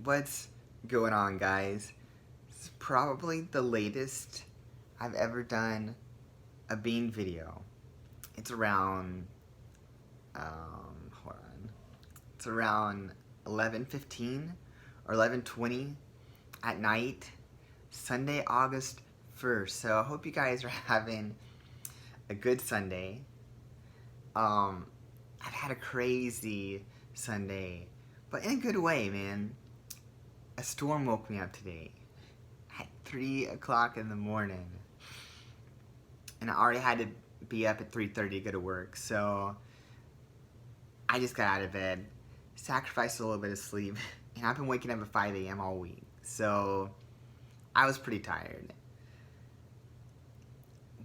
What's going on, guys? It's probably the latest I've ever done a bean video. It's around, hold on. It's around 11:15 or 11:20 at night, Sunday, August 1st. So I hope you guys are having a good Sunday. I've had a crazy Sunday, but in a good way, man. A storm woke me up today at 3 o'clock in the morning. And I already had to be up at 3:30 to go to work, so I just got out of bed, sacrificed a little bit of sleep, and I've been waking up at 5 a.m. all week, so I was pretty tired.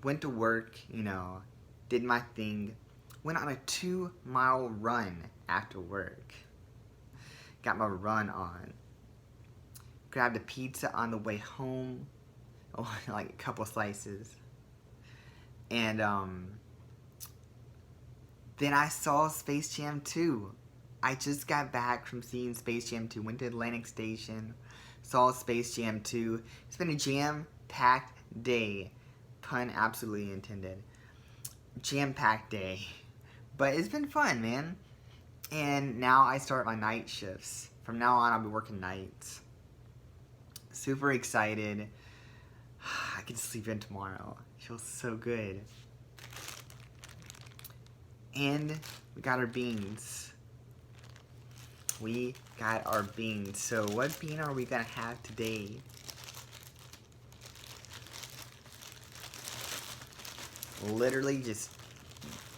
Went to work, did my thing, went on a 2-mile run after work. Got my run on. Grabbed a pizza on the way home, like a couple slices. And then I saw Space Jam 2. I just got back from seeing Space Jam 2. Went to Atlantic Station, saw Space Jam 2. It's been a jam-packed day. Pun absolutely intended. Jam-packed day. But it's been fun, man. And now I start my night shifts. From now on, I'll be working nights. Super excited. I can sleep in tomorrow. It feels so good. And we got our beans. We got our beans. So what bean are we gonna have today? Literally just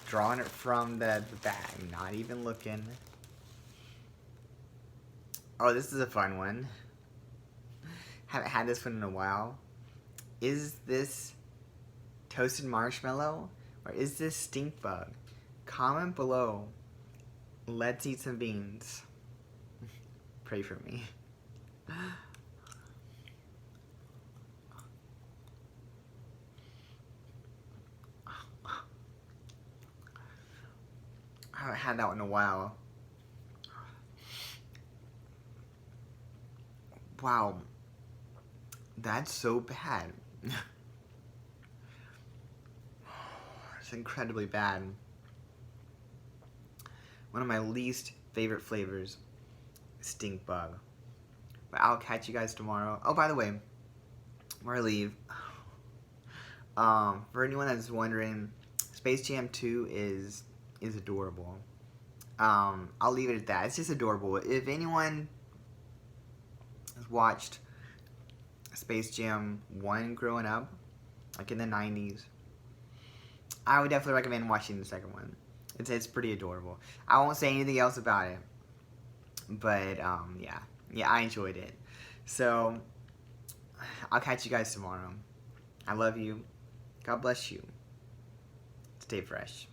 drawing it from the bag, not even looking. Oh, this is a fun one. Haven't had this one in a while. Is this toasted marshmallow or is this stink bug? Comment below. Let's eat some beans. Pray for me. I haven't had that one in a while. Wow. That's so bad. It's incredibly bad. One of my least favorite flavors, stink bug. But I'll catch you guys tomorrow. Oh, by the way, before I leave, for anyone that's wondering, Space Jam 2 is adorable. I'll leave it at that. It's just adorable. If anyone has watched Space Jam 1 growing up, like in the 90s, I would definitely recommend watching the second one. It's pretty adorable. I won't say anything else about it, but yeah, I enjoyed it. So I'll catch you guys tomorrow. I love you. God bless you. Stay fresh.